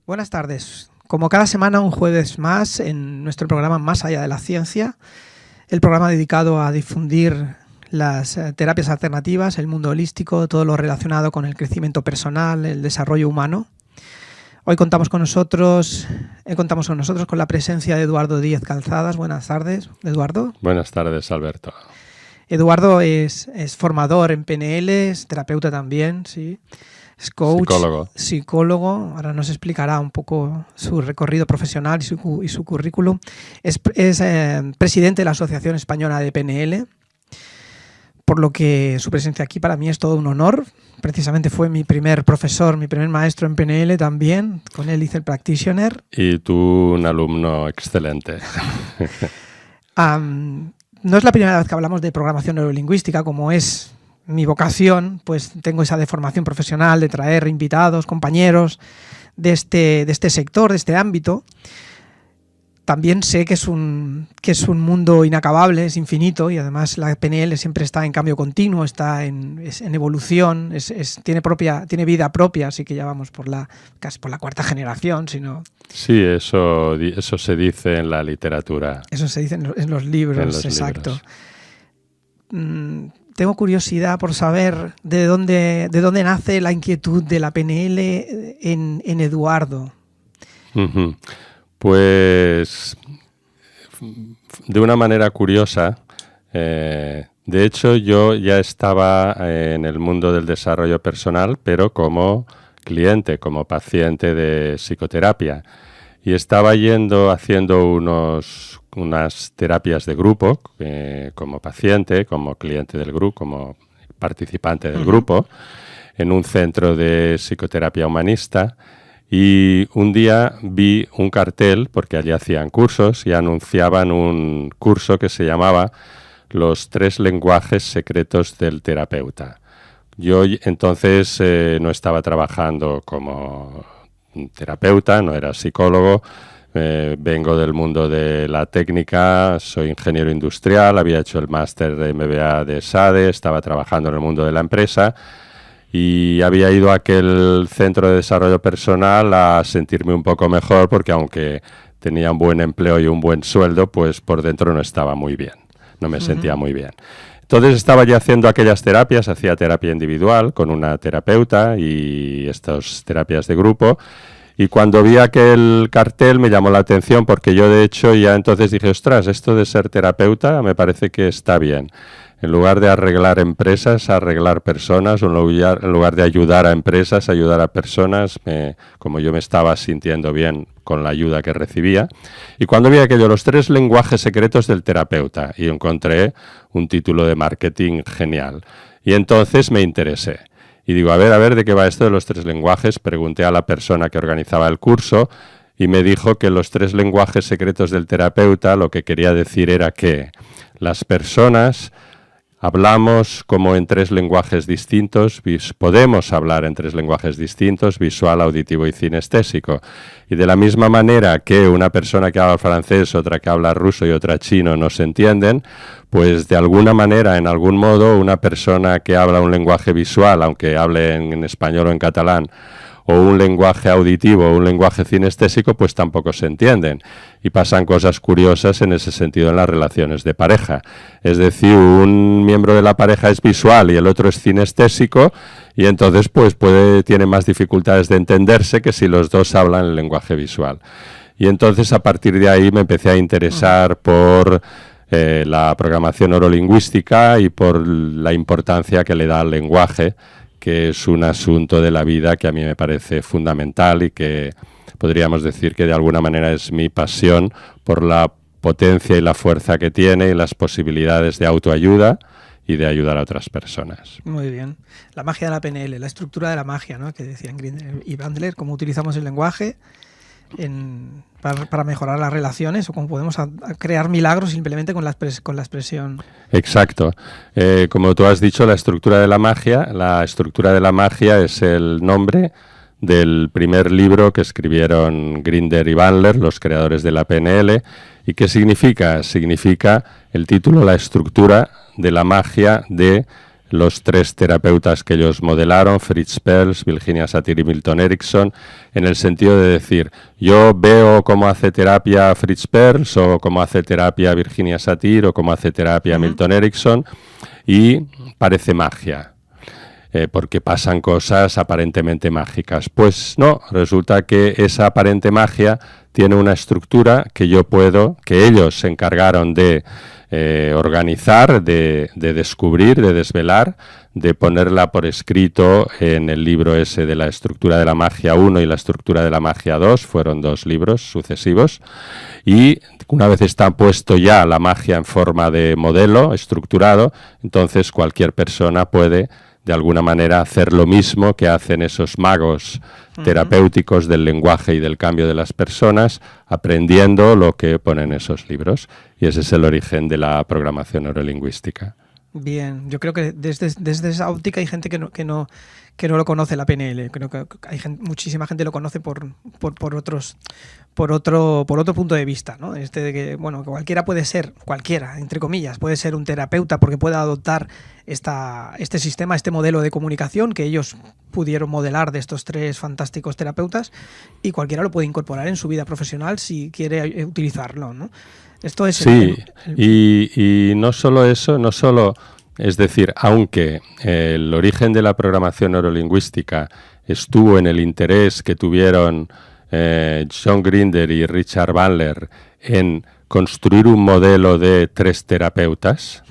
Buenas tardes. Como cada semana, un jueves más, en nuestro programa Más allá de la ciencia, el programa dedicado a difundir las terapias alternativas, el mundo holístico, todo lo relacionado con el crecimiento personal, el desarrollo humano. Hoy contamos con nosotros con la presencia de Eduardo Díez Calzadas. Buenas tardes, Eduardo. Buenas tardes, Alberto. Eduardo es formador en PNL, es terapeuta también, sí. Es coach, psicólogo. Ahora nos explicará un poco su recorrido profesional y su currículum. Es presidente de la Asociación Española de PNL, por lo que su presencia aquí para mí es todo un honor. Precisamente fue mi primer profesor, mi primer maestro en PNL también. Con él hice el practitioner. Y tú un alumno excelente. No es la primera vez que hablamos de programación neurolingüística, como es mi vocación, pues tengo esa deformación profesional de traer invitados, compañeros de este sector, de este ámbito. También sé que es un mundo inacabable, es infinito, y además la PNL siempre está en cambio continuo, está en evolución, tiene vida propia, así que ya vamos casi por la cuarta generación, sino... Sí, eso se dice en la literatura. Eso se dice en los libros, exacto. Tengo curiosidad por saber de dónde nace la inquietud de la PNL en Eduardo. Uh-huh. Pues de una manera curiosa, de hecho yo ya estaba en el mundo del desarrollo personal, pero como cliente, como paciente de psicoterapia, y estaba haciendo unas terapias de grupo como paciente, como cliente del grupo, como participante del grupo, en un centro de psicoterapia humanista. Y un día vi un cartel, porque allí hacían cursos, y anunciaban un curso que se llamaba Los 3 lenguajes secretos del terapeuta. Yo entonces no estaba trabajando como terapeuta, no era psicólogo, vengo del mundo de la técnica, soy ingeniero industrial, había hecho el máster de MBA de SADE, estaba trabajando en el mundo de la empresa, y había ido a aquel centro de desarrollo personal a sentirme un poco mejor, porque aunque tenía un buen empleo y un buen sueldo, pues por dentro no estaba muy bien, no me sentía muy bien. Entonces estaba ya haciendo aquellas terapias, hacía terapia individual con una terapeuta y estas terapias de grupo, y cuando vi aquel cartel me llamó la atención, porque yo de hecho ya entonces dije, ostras, esto de ser terapeuta me parece que está bien. En lugar de arreglar empresas, arreglar personas, en lugar de ayudar a empresas, ayudar a personas, como yo me estaba sintiendo bien con la ayuda que recibía. Y cuando vi aquello, los 3 lenguajes secretos del terapeuta, y encontré un título de marketing genial. Y entonces me interesé. Y digo, a ver, ¿de qué va esto de los 3 lenguajes? Pregunté a la persona que organizaba el curso y me dijo que los 3 lenguajes secretos del terapeuta lo que quería decir era que las personas... hablamos como en 3 lenguajes distintos, podemos hablar en 3 lenguajes distintos, visual, auditivo y cinestésico. Y de la misma manera que una persona que habla francés, otra que habla ruso y otra chino no se entienden, pues de alguna manera, en algún modo, una persona que habla un lenguaje visual, aunque hable en español o en catalán, o un lenguaje auditivo o un lenguaje cinestésico, pues tampoco se entienden. Y pasan cosas curiosas en ese sentido en las relaciones de pareja. Es decir, un miembro de la pareja es visual y el otro es cinestésico, y entonces pues tiene más dificultades de entenderse que si los dos hablan el lenguaje visual. Y entonces a partir de ahí me empecé a interesar por la programación neurolingüística y por la importancia que le da al lenguaje, que es un asunto de la vida que a mí me parece fundamental y que podríamos decir que de alguna manera es mi pasión por la potencia y la fuerza que tiene y las posibilidades de autoayuda y de ayudar a otras personas. Muy bien. La magia de la PNL, la estructura de la magia, ¿no?, que decían Grinder y Bandler, cómo utilizamos el lenguaje para mejorar las relaciones, o cómo podemos crear milagros simplemente con la expresión. Exacto. Como tú has dicho, la estructura de la magia es el nombre del primer libro que escribieron Grinder y Bandler, los creadores de la PNL. ¿Y qué significa? Significa el título, la estructura de la magia de los 3 terapeutas que ellos modelaron, Fritz Perls, Virginia Satir y Milton Erickson, en el sentido de decir, yo veo cómo hace terapia Fritz Perls o cómo hace terapia Virginia Satir o cómo hace terapia Milton Erickson y parece magia. Porque pasan cosas aparentemente mágicas. Pues no, resulta que esa aparente magia tiene una estructura que que ellos se encargaron de organizar, de descubrir, de desvelar, de ponerla por escrito en el libro ese de la estructura de la magia 1 y la estructura de la magia 2, fueron 2 libros sucesivos, y una vez está puesto ya la magia en forma de modelo estructurado, entonces cualquier persona puede de alguna manera hacer lo mismo que hacen esos magos terapéuticos del lenguaje y del cambio de las personas, aprendiendo lo que ponen esos libros. Y ese es el origen de la programación neurolingüística. Bien, yo creo que desde esa óptica hay gente que no lo conoce, la PNL. Creo que hay muchísima gente lo conoce por otro punto de vista, ¿no? De que, bueno, que cualquiera, entre comillas, puede ser un terapeuta porque pueda adoptar este sistema, este modelo de comunicación que ellos pudieron modelar de estos 3 fantásticos terapeutas, y cualquiera lo puede incorporar en su vida profesional si quiere utilizarlo, ¿no? Esto es y no solo eso, es decir, aunque el origen de la programación neurolingüística estuvo en el interés que tuvieron John Grinder y Richard Bandler en construir un modelo de 3 terapeutas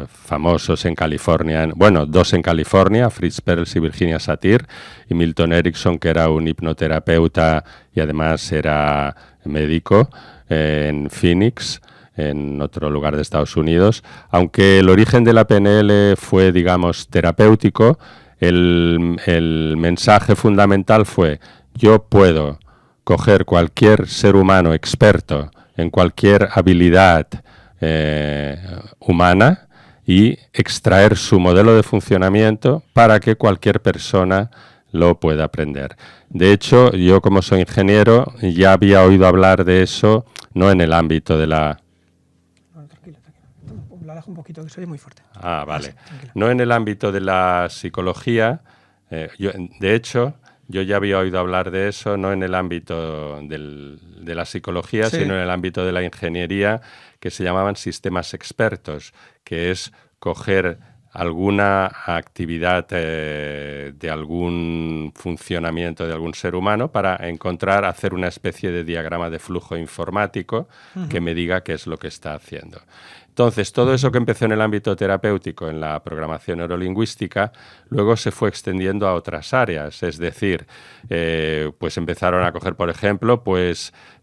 famosos en California, 2 en California, Fritz Perls y Virginia Satir, y Milton Erickson, que era un hipnoterapeuta y además era médico, en Phoenix, en otro lugar de Estados Unidos. Aunque el origen de la PNL fue, digamos, terapéutico, el mensaje fundamental fue: yo puedo coger cualquier ser humano experto en cualquier habilidad humana y extraer su modelo de funcionamiento para que cualquier persona lo pueda aprender. De hecho, yo como soy ingeniero ya había oído hablar de eso, no en el ámbito de la... Tranquilo. Lo alejo un poquito, que soy muy fuerte. Ah, vale. No en el ámbito de la psicología. De hecho, yo ya había oído hablar de eso, no en el ámbito de la psicología, sino en el ámbito de la ingeniería, que se llamaban sistemas expertos, que es coger alguna actividad de algún funcionamiento de algún ser humano para hacer una especie de diagrama de flujo informático que me diga qué es lo que está haciendo. Entonces, todo eso que empezó en el ámbito terapéutico, en la programación neurolingüística, luego se fue extendiendo a otras áreas. Es decir, pues empezaron a coger, por ejemplo,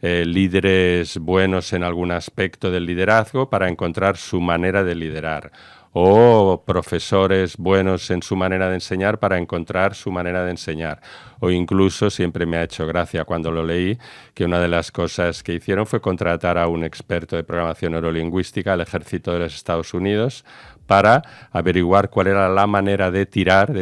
líderes buenos en algún aspecto del liderazgo para encontrar su manera de liderar, o profesores buenos en su manera de enseñar para encontrar su manera de enseñar. O incluso, siempre me ha hecho gracia cuando lo leí, que una de las cosas que hicieron fue contratar a un experto de programación neurolingüística al Ejército de los Estados Unidos para averiguar cuál era la manera de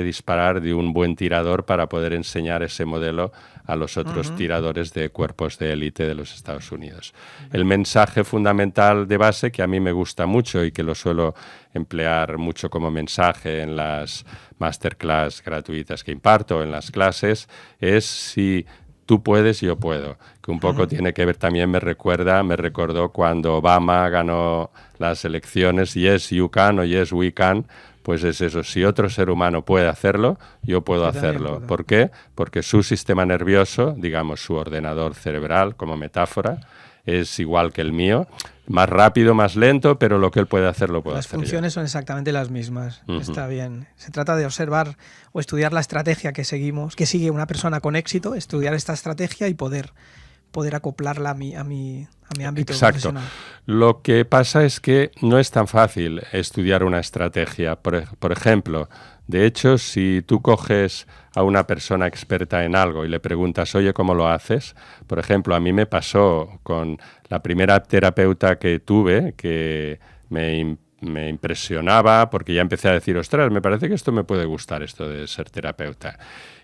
disparar de un buen tirador para poder enseñar ese modelo a los otros tiradores de cuerpos de élite de los Estados Unidos. El mensaje fundamental de base, que a mí me gusta mucho y que lo suelo emplear mucho como mensaje en las masterclass gratuitas que imparto, en las clases, es: si tú puedes, yo puedo. Que un poco tiene que ver también, me recordó cuando Obama ganó las elecciones, yes, you can o yes, we can. Pues es eso, si otro ser humano puede hacerlo, yo puedo hacerlo. ¿Por qué? Porque su sistema nervioso, digamos su ordenador cerebral como metáfora, es igual que el mío, más rápido, más lento, pero lo que él puede hacer lo puedo hacer yo. Las funciones son exactamente las mismas, está bien. Se trata de observar o estudiar la estrategia que sigue una persona con éxito, estudiar esta estrategia y poder acoplarla a mi ámbito profesional. Lo que pasa es que no es tan fácil estudiar una estrategia. Por ejemplo, de hecho, si tú coges a una persona experta en algo y le preguntas, oye, ¿cómo lo haces? Por ejemplo, a mí me pasó con la primera terapeuta que tuve, que me impresionaba porque ya empecé a decir, ostras, me parece que esto me puede gustar, esto de ser terapeuta.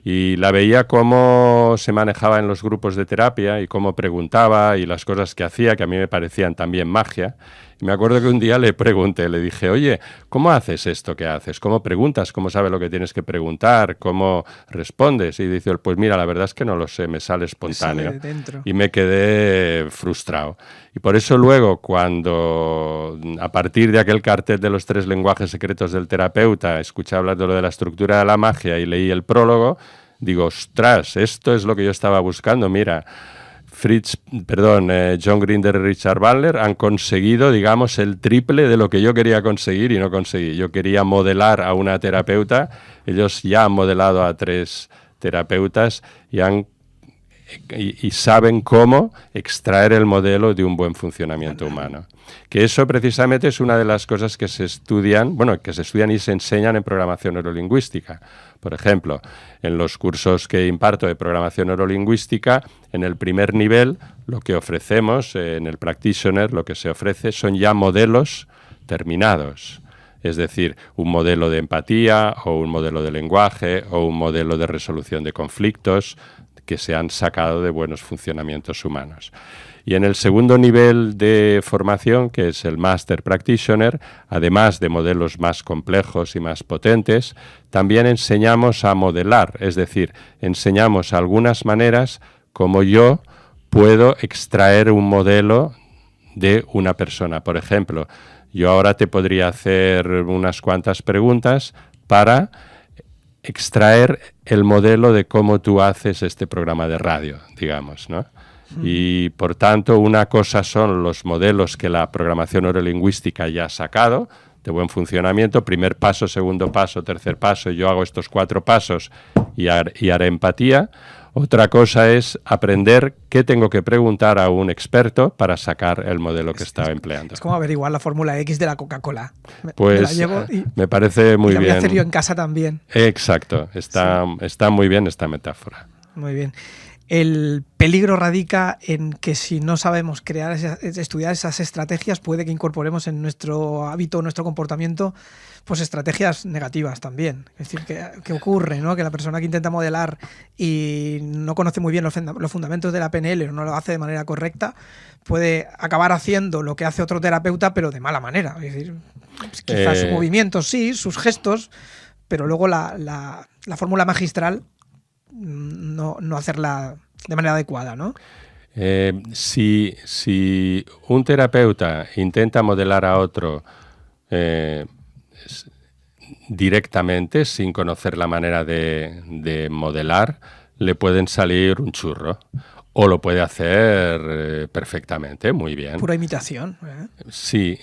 Y la veía cómo se manejaba en los grupos de terapia y cómo preguntaba y las cosas que hacía, que a mí me parecían también magia. Y me acuerdo que un día le pregunté, le dije, oye, ¿cómo haces esto que haces? ¿Cómo preguntas? ¿Cómo sabes lo que tienes que preguntar? ¿Cómo respondes? Y dice, pues mira, la verdad es que no lo sé, me sale espontáneo. Me sale de dentro. Y me quedé frustrado. Y por eso luego, cuando a partir de aquel cartel de los 3 lenguajes secretos del terapeuta, escuché hablar de lo de la estructura de la magia y leí el prólogo, digo, ostras, esto es lo que yo estaba buscando. Mira, John Grinder y Richard Bandler han conseguido, digamos, el triple de lo que yo quería conseguir y no conseguí. Yo quería modelar a una terapeuta, ellos ya han modelado a 3 terapeutas y saben cómo extraer el modelo de un buen funcionamiento humano. Que eso precisamente es una de las cosas que se estudian, y se enseñan en programación neurolingüística. Por ejemplo, en los cursos que imparto de programación neurolingüística, en el primer nivel, lo que ofrecemos, en el practitioner, lo que se ofrece son ya modelos terminados. Es decir, un modelo de empatía o un modelo de lenguaje o un modelo de resolución de conflictos que se han sacado de buenos funcionamientos humanos. Y en el segundo nivel de formación, que es el Master Practitioner, además de modelos más complejos y más potentes, también enseñamos a modelar, es decir, enseñamos algunas maneras como yo puedo extraer un modelo de una persona. Por ejemplo, yo ahora te podría hacer unas cuantas preguntas para extraer el modelo de cómo tú haces este programa de radio, digamos, ¿no? Y, por tanto, una cosa son los modelos que la programación neurolingüística ya ha sacado, de buen funcionamiento, primer paso, segundo paso, tercer paso, yo hago estos 4 pasos y haré empatía. Otra cosa es aprender qué tengo que preguntar a un experto para sacar el modelo que estaba empleando. Es como averiguar la fórmula X de la Coca-Cola. Pues me parece muy bien. La voy a hacer yo en casa también. Exacto, está muy bien esta metáfora. Muy bien. El peligro radica en que si no sabemos estudiar esas estrategias, puede que incorporemos en nuestro hábito, nuestro comportamiento, pues estrategias negativas también. Es decir, que ocurre, ¿no? Que la persona que intenta modelar y no conoce muy bien los fundamentos de la PNL o no lo hace de manera correcta, puede acabar haciendo lo que hace otro terapeuta, pero de mala manera. Es decir, quizás sus movimientos sí, sus gestos, pero luego la fórmula magistral no hacerla de manera adecuada, ¿no? Si un terapeuta intenta modelar a otro directamente, sin conocer la manera de modelar, le pueden salir un churro. O lo puede hacer perfectamente, muy bien. Pura imitación. Sí,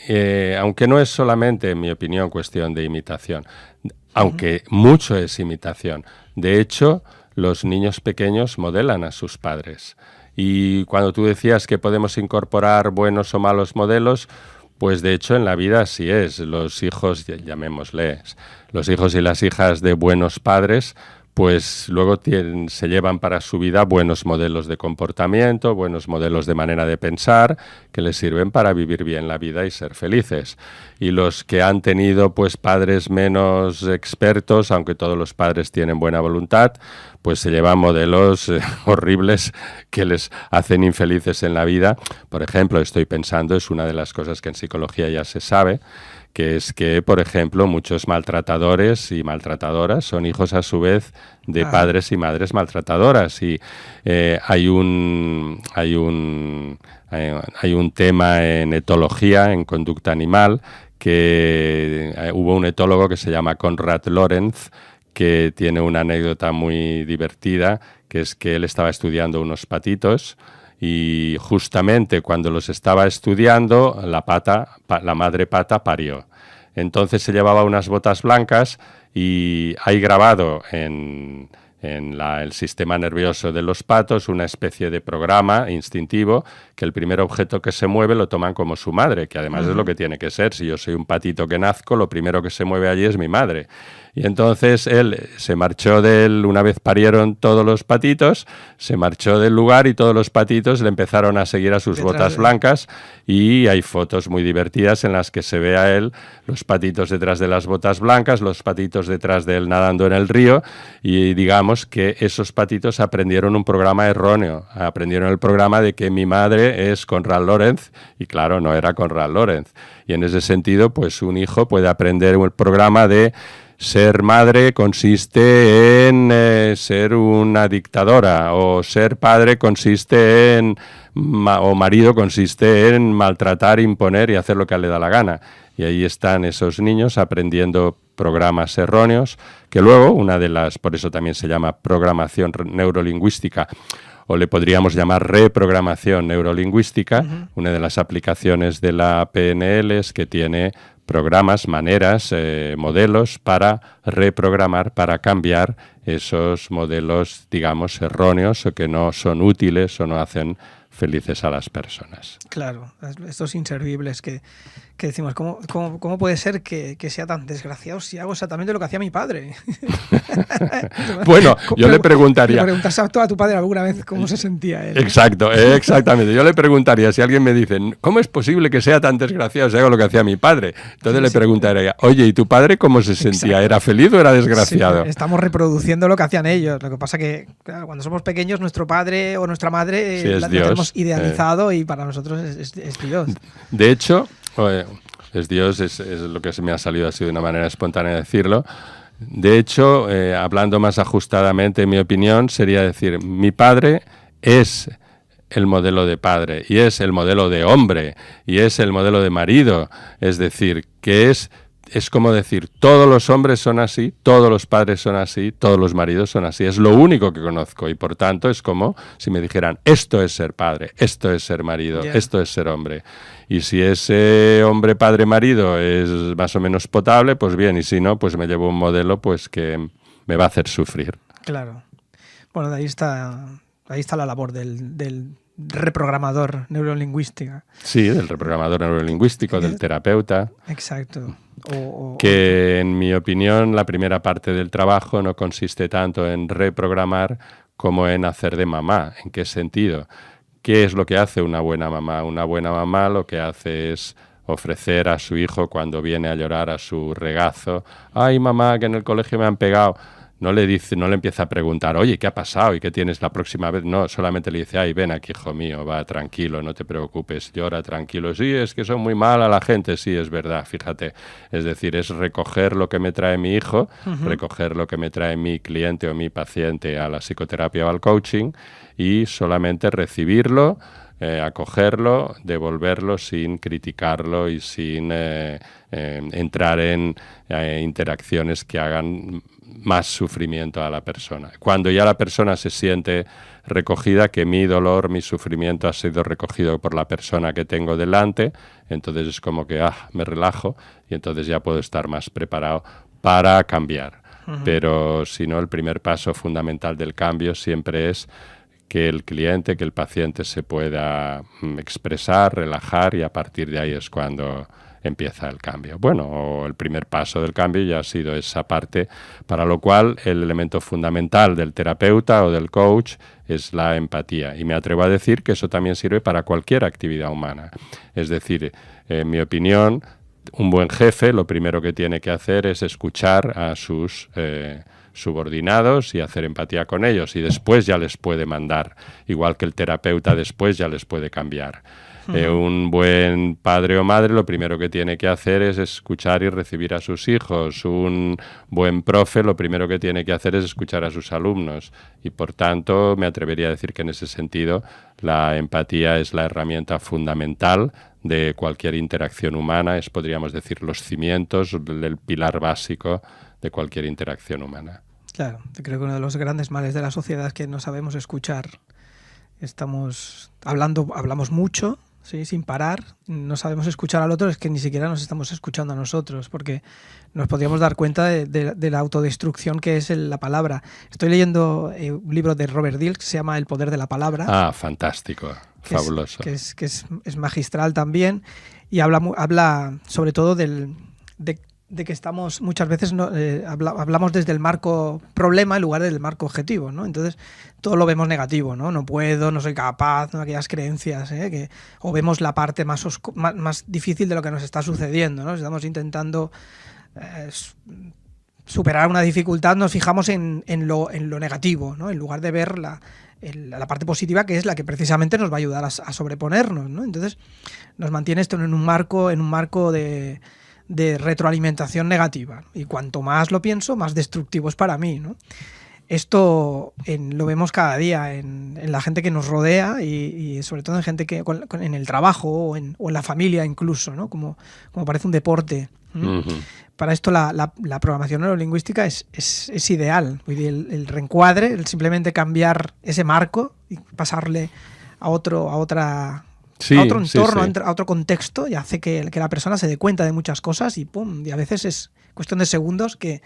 aunque no es solamente, en mi opinión, cuestión de imitación, aunque mucho es imitación. De hecho, los niños pequeños modelan a sus padres. Y cuando tú decías que podemos incorporar buenos o malos modelos, pues de hecho en la vida así es. Los hijos, llamémosles, los hijos y las hijas de buenos padres, pues luego se llevan para su vida buenos modelos de comportamiento, buenos modelos de manera de pensar, que les sirven para vivir bien la vida y ser felices. Y los que han tenido pues padres menos expertos, aunque todos los padres tienen buena voluntad, pues se llevan modelos horribles que les hacen infelices en la vida. Por ejemplo, estoy pensando, es una de las cosas que en psicología ya se sabe, que es que, por ejemplo, muchos maltratadores y maltratadoras son hijos a su vez de padres y madres maltratadoras. Y hay un tema en etología, en conducta animal, que hubo un etólogo que se llama Konrad Lorenz, que tiene una anécdota muy divertida, que es que él estaba estudiando unos patitos y justamente cuando los estaba estudiando, la madre pata parió. Entonces se llevaba unas botas blancas y hay grabado en el sistema nervioso de los patos una especie de programa instintivo que el primer objeto que se mueve lo toman como su madre, que además es lo que tiene que ser. Si yo soy un patito que nazco, lo primero que se mueve allí es mi madre. Y entonces él se marchó una vez parieron todos los patitos, se marchó del lugar y todos los patitos le empezaron a seguir a sus botas blancas, y hay fotos muy divertidas en las que se ve a él, los patitos detrás de las botas blancas, los patitos detrás de él nadando en el río, y digamos digamos que esos patitos aprendieron un programa erróneo. Aprendieron el programa de que mi madre es Conrad Lorenz y claro, no era Conrad Lorenz. Y en ese sentido, pues un hijo puede aprender el programa de ser madre consiste en ser una dictadora, o ser padre consiste en, o marido consiste en maltratar, imponer y hacer lo que le da la gana. Y ahí están esos niños aprendiendo programas erróneos, que luego, por eso también se llama programación neurolingüística, o le podríamos llamar reprogramación neurolingüística. Una de las aplicaciones de la PNL es que tiene programas, maneras, modelos para reprogramar, para cambiar esos modelos, digamos, erróneos o que no son útiles o no hacen felices a las personas. Claro, estos inservibles que decimos, ¿cómo puede ser que sea tan desgraciado si hago exactamente lo que hacía mi padre? Bueno, yo le preguntaría... ¿Le preguntas a tu padre alguna vez cómo se sentía él? Exacto, exactamente. Yo le preguntaría, si alguien me dice, ¿cómo es posible que sea tan desgraciado si hago lo que hacía mi padre? Entonces le preguntaría, oye, ¿y tu padre cómo se sentía? Exacto. ¿Era feliz o era desgraciado? Sí, estamos reproduciendo lo que hacían ellos. Lo que pasa que, claro, cuando somos pequeños, nuestro padre o nuestra madre sí, la tenemos idealizado y para nosotros es Dios. De hecho, es Dios, es lo que se me ha salido así de una manera espontánea decirlo. De hecho, hablando más ajustadamente, en mi opinión, sería decir, mi padre es el modelo de padre, y es el modelo de hombre, y es el modelo de marido. Es decir, que es como decir, todos los hombres son así, todos los padres son así, todos los maridos son así. Es lo único que conozco y por tanto es como si me dijeran, esto es ser padre, esto es ser marido, esto es ser hombre. Y si ese hombre, padre, marido es más o menos potable, pues bien, y si no, pues me llevo un modelo pues que me va a hacer sufrir. Claro. Bueno, de ahí está la labor del reprogramador neurolingüístico. Sí, del reprogramador neurolingüístico, del terapeuta. Exacto. Que en mi opinión la primera parte del trabajo no consiste tanto en reprogramar como en hacer de mamá. ¿En qué sentido? ¿Qué es lo que hace una buena mamá? Una buena mamá lo que hace es ofrecer a su hijo cuando viene a llorar a su regazo, ay mamá, que en el colegio me han pegado. No le empieza a preguntar, oye, ¿qué ha pasado? ¿Y qué tienes la próxima vez? No, solamente le dice, ay, ven aquí, hijo mío, va, tranquilo, no te preocupes, llora, tranquilo. Sí, es que son muy mala la gente, sí, es verdad, fíjate. Es decir, es recoger lo que me trae mi hijo, recoger lo que me trae mi cliente o mi paciente a la psicoterapia o al coaching y solamente recibirlo, acogerlo, devolverlo sin criticarlo y sin entrar en interacciones que hagan más sufrimiento a la persona. Cuando ya la persona se siente recogida, que mi dolor, mi sufrimiento ha sido recogido por la persona que tengo delante, entonces es como que me relajo y entonces ya puedo estar más preparado para cambiar. Pero si no, el primer paso fundamental del cambio siempre es que el cliente, que el paciente se pueda expresar, relajar y a partir de ahí es cuando empieza el cambio. Bueno, el primer paso del cambio ya ha sido esa parte, para lo cual el elemento fundamental del terapeuta o del coach es la empatía. Y me atrevo a decir que eso también sirve para cualquier actividad humana. Es decir, en mi opinión, un buen jefe lo primero que tiene que hacer es escuchar a sus subordinados y hacer empatía con ellos y después ya les puede mandar, igual que el terapeuta después ya les puede cambiar. Un buen padre o madre lo primero que tiene que hacer es escuchar y recibir a sus hijos. Un buen profe lo primero que tiene que hacer es escuchar a sus alumnos y por tanto me atrevería a decir que en ese sentido la empatía es la herramienta fundamental de cualquier interacción humana, podríamos decir los cimientos, el pilar básico de cualquier interacción humana. Claro, creo que uno de los grandes males de la sociedad es que no sabemos escuchar. Hablamos mucho, ¿sí? Sin parar, no sabemos escuchar al otro, es que ni siquiera nos estamos escuchando a nosotros, porque nos podríamos dar cuenta de la autodestrucción que es la palabra. Estoy leyendo un libro de Robert Dilts que se llama El poder de la palabra. Ah, fantástico, fabuloso. Que es magistral también y habla sobre todo de que estamos muchas veces hablamos desde el marco problema en lugar del marco objetivo, ¿no? Entonces todo lo vemos negativo, ¿no? No puedo, no soy capaz, ¿no? Aquellas creencias, o vemos la parte más difícil de lo que nos está sucediendo, ¿no? Estamos intentando superar una dificultad nos fijamos en lo negativo, ¿no? En lugar de ver la parte positiva, que es la que precisamente nos va a ayudar a sobreponernos, ¿no? Entonces nos mantiene esto en un marco de retroalimentación negativa, y cuanto más lo pienso, más destructivo es para mí, ¿no? Esto lo vemos cada día en la gente que nos rodea y sobre todo en gente que en el trabajo o en la familia incluso, ¿no? Como parece un deporte. Uh-huh. Para esto la programación neurolingüística es ideal. El reencuadre, el simplemente cambiar ese marco y pasarle a otro entorno, sí. A otro contexto, y hace que la persona se dé cuenta de muchas cosas y ¡pum! Y a veces es cuestión de segundos que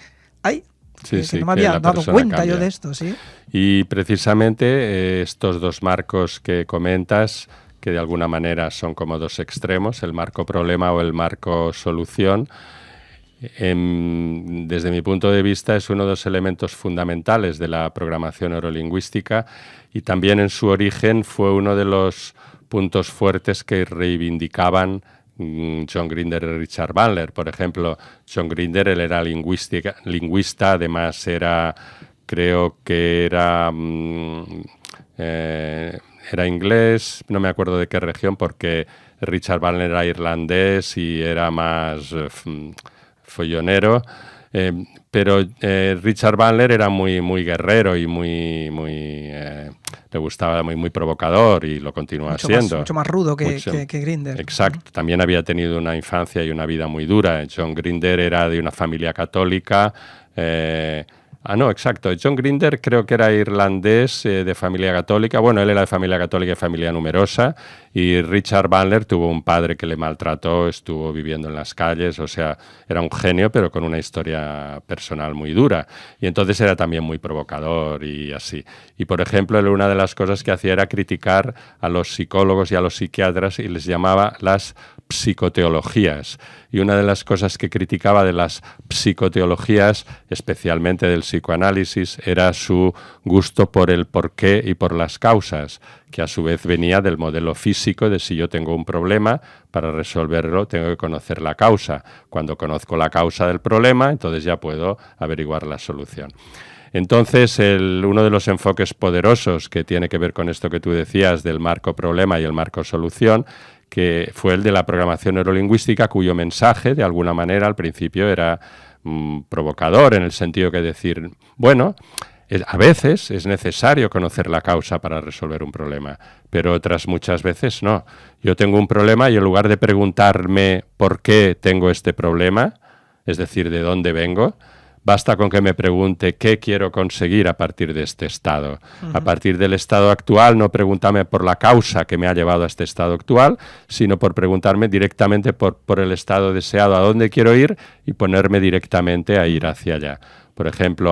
no me había dado cuenta cambia. Yo de esto, ¿sí? Y precisamente estos dos marcos que comentas, que de alguna manera son como dos extremos, el marco problema o el marco solución, desde mi punto de vista es uno de los elementos fundamentales de la programación neurolingüística, y también en su origen fue uno de los puntos fuertes que reivindicaban John Grinder y Richard Bandler. Por ejemplo, John Grinder, él era lingüista, además creo que era inglés, no me acuerdo de qué región, porque Richard Bandler era irlandés y era más follonero, pero Richard Bandler era muy guerrero y le gustaba, muy provocador, y lo continúa siendo. Mucho más rudo que Grinder. Exacto. Uh-huh. También había tenido una infancia y una vida muy dura. John Grinder era de una familia católica. Exacto. John Grinder creo que era irlandés, de familia católica. Bueno, él era de familia católica y familia numerosa. Y Richard Bandler tuvo un padre que le maltrató, estuvo viviendo en las calles. O sea, era un genio, pero con una historia personal muy dura. Y entonces era también muy provocador y así. Y, por ejemplo, él, una de las cosas que hacía era criticar a los psicólogos y a los psiquiatras, y les llamaba las psicoteologías. Y una de las cosas que criticaba de las psicoteologías, especialmente del psicoanálisis, era su gusto por el porqué y por las causas, que a su vez venía del modelo físico de si yo tengo un problema, para resolverlo tengo que conocer la causa. Cuando conozco la causa del problema, entonces ya puedo averiguar la solución. Entonces, uno de los enfoques poderosos que tiene que ver con esto que tú decías del marco problema y el marco solución, que fue el de la programación neurolingüística, cuyo mensaje, de alguna manera, al principio era provocador, en el sentido que decir, bueno, a veces es necesario conocer la causa para resolver un problema, pero otras muchas veces no. Yo tengo un problema y en lugar de preguntarme por qué tengo este problema, es decir, de dónde vengo, basta con que me pregunte qué quiero conseguir a partir de este estado. Uh-huh. A partir del estado actual, no preguntarme por la causa que me ha llevado a este estado actual, sino por preguntarme directamente por el estado deseado, a dónde quiero ir, y ponerme directamente a ir hacia allá. Por ejemplo,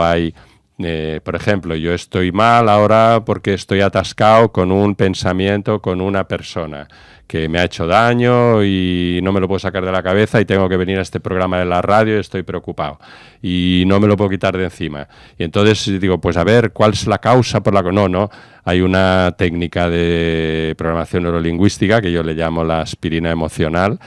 yo estoy mal ahora porque estoy atascado con un pensamiento, con una persona que me ha hecho daño y no me lo puedo sacar de la cabeza, y tengo que venir a este programa de la radio y estoy preocupado y no me lo puedo quitar de encima. Y entonces digo, pues a ver, ¿cuál es la causa por la que no? Hay una técnica de programación neurolingüística que yo le llamo la aspirina emocional,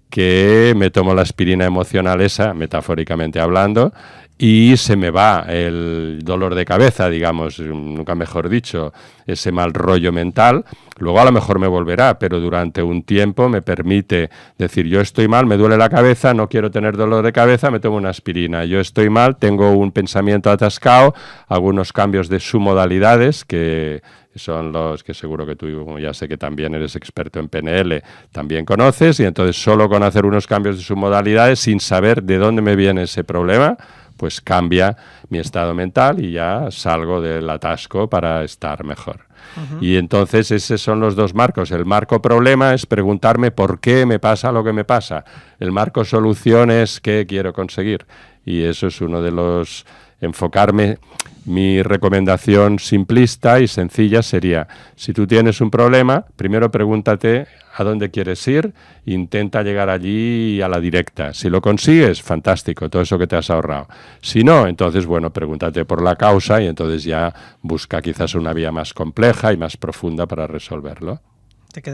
que me tomo la aspirina emocional esa, metafóricamente hablando, y se me va el dolor de cabeza, digamos, nunca mejor dicho, ese mal rollo mental. Luego a lo mejor me volverá, pero durante un tiempo me permite decir, yo estoy mal, me duele la cabeza, no quiero tener dolor de cabeza, me tomo una aspirina. Yo estoy mal, tengo un pensamiento atascado, algunos cambios de submodalidades, que son los que seguro que tú, ya sé que también eres experto en PNL, también conoces, y entonces solo con hacer unos cambios de submodalidades, sin saber de dónde me viene ese problema, pues cambia mi estado mental y ya salgo del atasco para estar mejor. Uh-huh. Y entonces esos son los dos marcos. El marco problema es preguntarme por qué me pasa lo que me pasa. El marco solución es qué quiero conseguir. Y eso es uno de los... enfocarme. Mi recomendación simplista y sencilla sería, si tú tienes un problema, primero pregúntate a dónde quieres ir, intenta llegar allí a la directa. Si lo consigues, fantástico, todo eso que te has ahorrado. Si no, entonces, bueno, pregúntate por la causa y entonces ya busca quizás una vía más compleja y más profunda para resolverlo.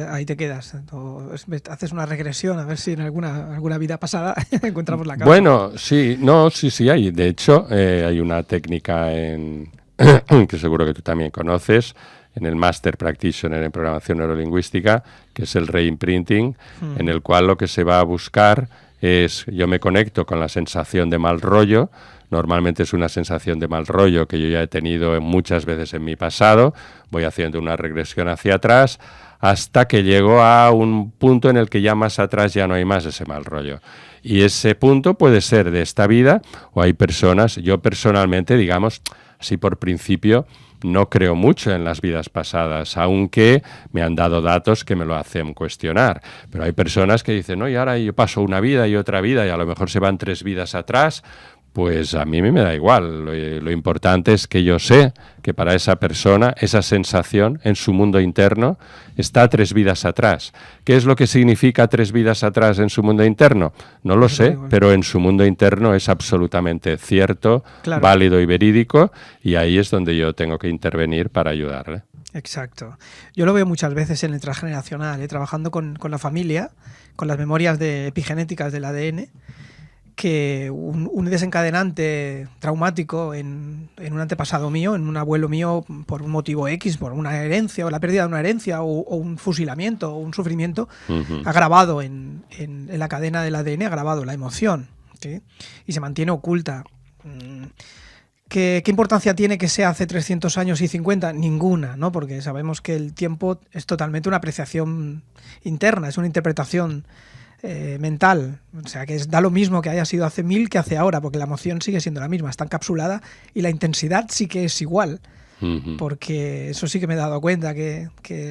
Ahí te quedas. Haces una regresión a ver si en alguna vida pasada encontramos la causa. Bueno, sí, hay. De hecho, hay una técnica que seguro que tú también conoces, en el Master Practitioner en Programación Neurolingüística, que es el reimprinting, en el cual lo que se va a buscar es, yo me conecto con la sensación de mal rollo. Normalmente es una sensación de mal rollo que yo ya he tenido muchas veces en mi pasado, voy haciendo una regresión hacia atrás hasta que llego a un punto en el que ya más atrás ya no hay más ese mal rollo. Y ese punto puede ser de esta vida, o hay personas, yo personalmente, digamos, así por principio, no creo mucho en las vidas pasadas, aunque me han dado datos que me lo hacen cuestionar. Pero hay personas que dicen, no, y ahora yo paso una vida y otra vida, y a lo mejor se van 3 vidas atrás. Pues a mí me da igual. Lo importante es que yo sé que para esa persona, esa sensación en su mundo interno está 3 vidas atrás. ¿Qué es lo que significa 3 vidas atrás en su mundo interno? No lo sé, pero en su mundo interno es absolutamente cierto, claro, válido y verídico, y ahí es donde yo tengo que intervenir para ayudarle. Exacto. Yo lo veo muchas veces en el transgeneracional, trabajando con la familia, con las memorias epigenéticas del ADN, que un desencadenante traumático en un antepasado mío, en un abuelo mío, por un motivo X, por una herencia o la pérdida de una herencia o un fusilamiento o un sufrimiento, ha grabado en la cadena del ADN, ha grabado la emoción, ¿sí? Y se mantiene oculta. ¿Qué importancia tiene que sea hace 300 años y 50? Ninguna, ¿no? Porque sabemos que el tiempo es totalmente una apreciación interna, es una interpretación mental, o sea que da lo mismo que haya sido hace 1000 que hace ahora, porque la emoción sigue siendo la misma, está encapsulada y la intensidad sí que es igual, porque eso sí que me he dado cuenta, que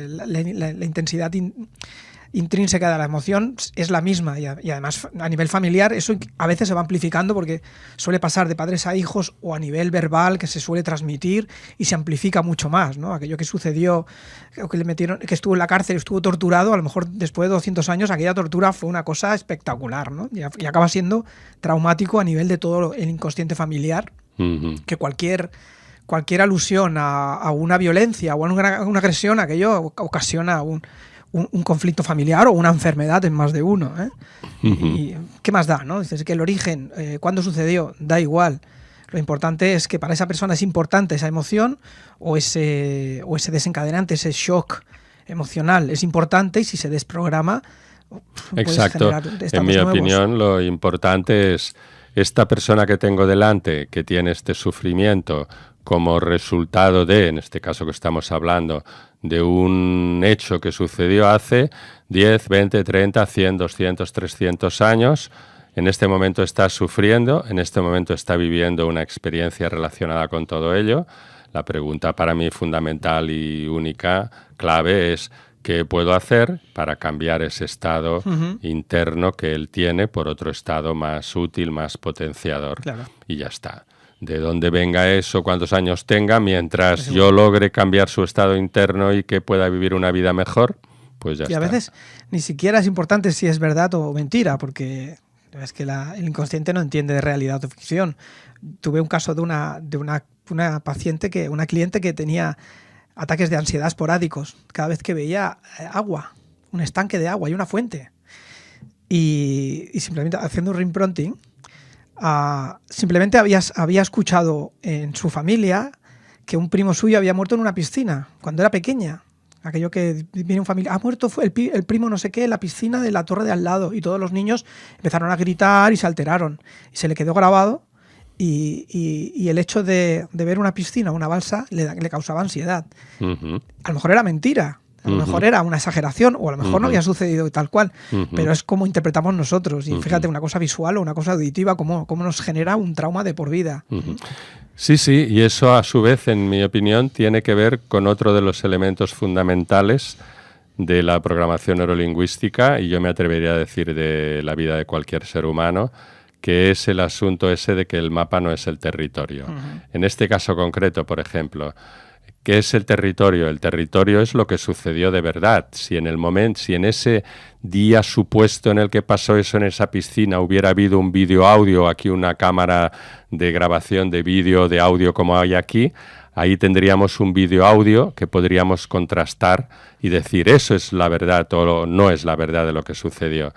la intensidad intrínseca de la emoción es la misma, y además a nivel familiar eso a veces se va amplificando porque suele pasar de padres a hijos, o a nivel verbal que se suele transmitir y se amplifica mucho más, ¿no? Aquello que sucedió, que le metieron, que estuvo en la cárcel, estuvo torturado, a lo mejor después de 200 años aquella tortura fue una cosa espectacular, ¿no? Y acaba siendo traumático a nivel de todo el inconsciente familiar, que cualquier alusión a una violencia o a una agresión, aquello ocasiona un conflicto familiar o una enfermedad en más de uno, ¿eh? ¿Y qué más da, no? Dices que el origen, cuándo sucedió, da igual. Lo importante es que para esa persona es importante esa emoción o ese desencadenante, ese shock emocional es importante, y si se desprograma, exacto. En mi opinión, lo importante es esta persona que tengo delante, que tiene este sufrimiento como resultado de, en este caso que estamos hablando, de un hecho que sucedió hace 10, 20, 30, 100, 200, 300 años. En este momento está sufriendo, en este momento está viviendo una experiencia relacionada con todo ello. La pregunta para mí fundamental y única, clave, es ¿qué puedo hacer para cambiar ese estado interno que él tiene por otro estado más útil, más potenciador? Claro. Y ya está. De dónde venga eso, cuántos años tenga, mientras yo logre cambiar su estado interno y que pueda vivir una vida mejor, pues ya está. Y a veces ni siquiera es importante si es verdad o mentira, porque es que el inconsciente no entiende de realidad o ficción. Tuve un caso de una paciente, una cliente que tenía ataques de ansiedad esporádicos cada vez que veía agua, un estanque de agua y una fuente. Y simplemente haciendo un reimprinting, simplemente había escuchado en su familia que un primo suyo había muerto en una piscina cuando era pequeña. Aquello que viene un familiar, ha muerto fue el primo no sé qué en la piscina de la torre de al lado, y todos los niños empezaron a gritar y se alteraron. Y se le quedó grabado, y el hecho de ver una piscina, una balsa, le causaba ansiedad. A lo mejor era mentira. A lo mejor era una exageración, o a lo mejor no había sucedido tal cual, pero es como interpretamos nosotros. Y fíjate, una cosa visual o una cosa auditiva, cómo nos genera un trauma de por vida. Sí, y eso a su vez, en mi opinión, tiene que ver con otro de los elementos fundamentales de la programación neurolingüística, y yo me atrevería a decir de la vida de cualquier ser humano, que es el asunto ese de que el mapa no es el territorio. En este caso concreto, por ejemplo, ¿qué es el territorio? El territorio es lo que sucedió de verdad. Si en ese día supuesto en el que pasó eso en esa piscina hubiera habido un vídeo audio, aquí una cámara de grabación de vídeo, de audio como hay aquí, ahí tendríamos un vídeo-audio que podríamos contrastar y decir eso es la verdad o no es la verdad de lo que sucedió.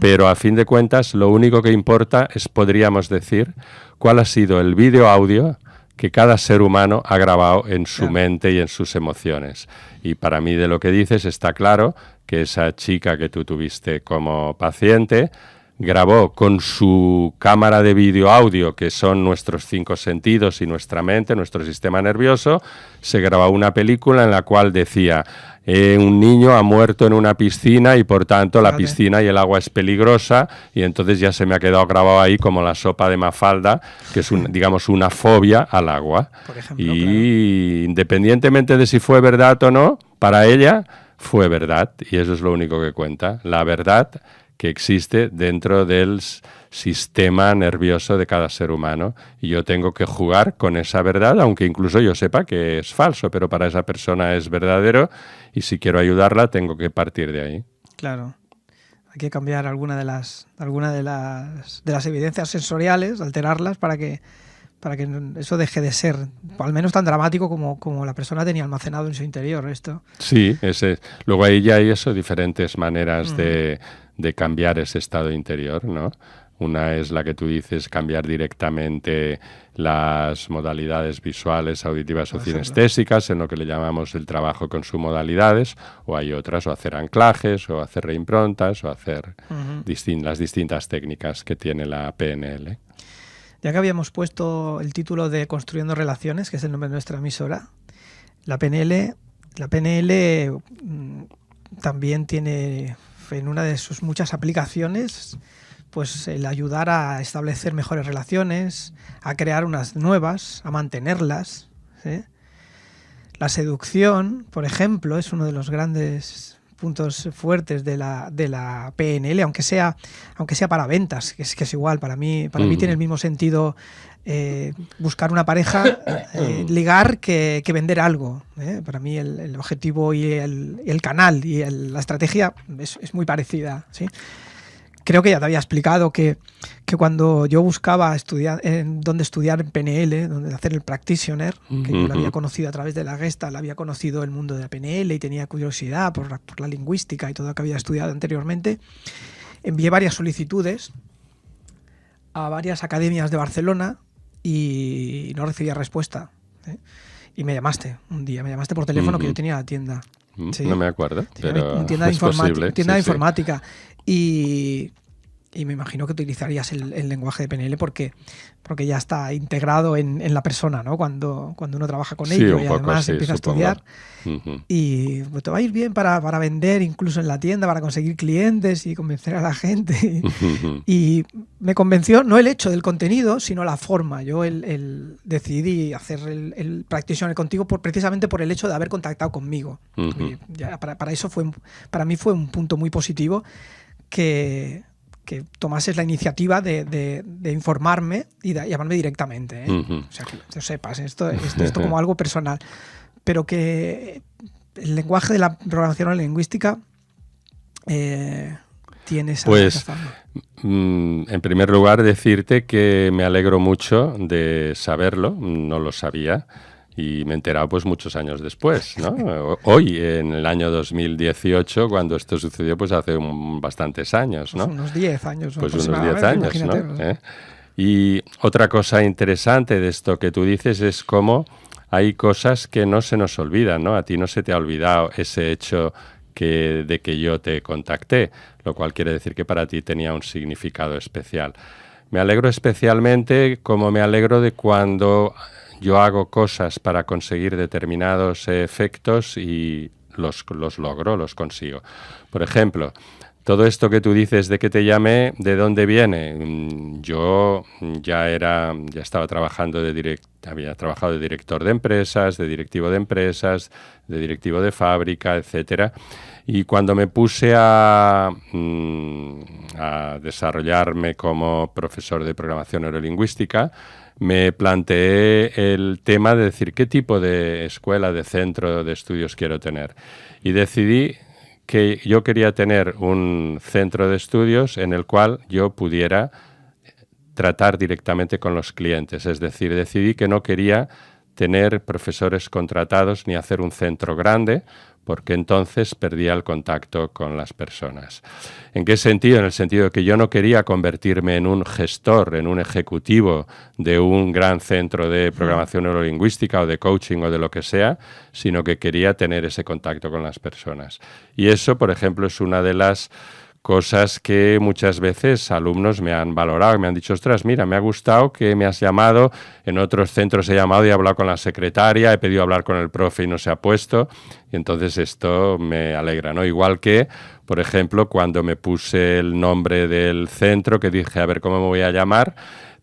Pero a fin de cuentas, lo único que importa es, podríamos decir, cuál ha sido el vídeo-audio que cada ser humano ha grabado en su mente y en sus emociones. Y para mí, de lo que dices, está claro que esa chica que tú tuviste como paciente grabó con su cámara de vídeo-audio, que son nuestros 5 sentidos y nuestra mente, nuestro sistema nervioso, se grabó una película en la cual decía un niño ha muerto en una piscina y por tanto la piscina y el agua es peligrosa, y entonces ya se me ha quedado grabado ahí como la sopa de Mafalda, que es digamos una fobia al agua. Por ejemplo, y independientemente de si fue verdad o no, para ella fue verdad, y eso es lo único que cuenta, la verdad que existe dentro del sistema nervioso de cada ser humano, y yo tengo que jugar con esa verdad, aunque incluso yo sepa que es falso, pero para esa persona es verdadero, y si quiero ayudarla tengo que partir de ahí. Claro, hay que cambiar alguna de las evidencias sensoriales, alterarlas para que eso deje de ser, al menos tan dramático como la persona tenía almacenado en su interior esto. Sí, luego ahí ya hay diferentes maneras de cambiar ese estado interior, ¿no? Una es la que tú dices, cambiar directamente las modalidades visuales, auditivas o cinestésicas, en lo que le llamamos el trabajo con sus modalidades, o hay otras, o hacer anclajes, o hacer reimprontas, o hacer las distintas técnicas que tiene la PNL. Ya que habíamos puesto el título de Construyendo Relaciones, que es el nombre de nuestra emisora, la PNL también tiene en una de sus muchas aplicaciones pues el ayudar a establecer mejores relaciones, a crear unas nuevas, a mantenerlas, ¿sí? La seducción, por ejemplo, es uno de los grandes puntos fuertes de la PNL, aunque sea para ventas, que es igual, para mí tiene el mismo sentido buscar una pareja, ligar, que vender algo. Para mí el objetivo y el canal y la estrategia es muy parecida, ¿sí? Creo que ya te había explicado que cuando yo buscaba dónde estudiar en PNL, dónde hacer el practitioner, que yo lo había conocido a través de la Gestalt, había conocido el mundo de la PNL y tenía curiosidad por la lingüística y todo lo que había estudiado anteriormente, envié varias solicitudes a varias academias de Barcelona y no recibía respuesta. Y me llamaste un día, por teléfono, que yo tenía la tienda. ¿Sí? No me acuerdo, pero una tienda es posible. Tienda de informática. Y me imagino que utilizarías el lenguaje de PNL porque ya está integrado en la persona, ¿no? Cuando uno trabaja con ello y además empieza a estudiar. Y pues, te va a ir bien para vender incluso en la tienda, para conseguir clientes y convencer a la gente. Y me convenció no el hecho del contenido, sino la forma. Yo decidí hacer el practitioner contigo precisamente por el hecho de haber contactado conmigo. Ya para mí fue un punto muy positivo que tomases la iniciativa de informarme y llamarme directamente. O sea, que lo sepas, esto como algo personal. Pero que el lenguaje de la programación lingüística tiene esa forma. En primer lugar, decirte que me alegro mucho de saberlo, no lo sabía, y me he enterado pues muchos años después, ¿no? Hoy, en el año 2018, cuando esto sucedió, pues hace bastantes años, ¿no? Pues unos 10 años. Pues unos 10 años, ¿no? Y otra cosa interesante de esto que tú dices es cómo hay cosas que no se nos olvidan, ¿no? A ti no se te ha olvidado ese hecho de que yo te contacté, lo cual quiere decir que para ti tenía un significado especial. Me alegro especialmente, como me alegro de cuando yo hago cosas para conseguir determinados efectos y los logro, los consigo. Por ejemplo, todo esto que tú dices de que te llamé, ¿de dónde viene? Yo ya estaba trabajando había trabajado de director de empresas, de directivo de fábrica, etcétera. Y cuando me puse a desarrollarme como profesor de programación neurolingüística, me planteé el tema de decir qué tipo de escuela, de centro de estudios quiero tener. Y decidí que yo quería tener un centro de estudios en el cual yo pudiera tratar directamente con los clientes. Es decir, decidí que no quería tener profesores contratados ni hacer un centro grande, porque entonces perdía el contacto con las personas. ¿En qué sentido? En el sentido de que yo no quería convertirme en un gestor, en un ejecutivo de un gran centro de programación neurolingüística o de coaching o de lo que sea, sino que quería tener ese contacto con las personas. Y eso, por ejemplo, es una de las cosas que muchas veces alumnos me han valorado, me han dicho, ostras, mira, me ha gustado que me has llamado, en otros centros he llamado y he hablado con la secretaria, he pedido hablar con el profe y no se ha puesto, y entonces esto me alegra, ¿no? Igual que, por ejemplo, cuando me puse el nombre del centro, que dije, a ver cómo me voy a llamar,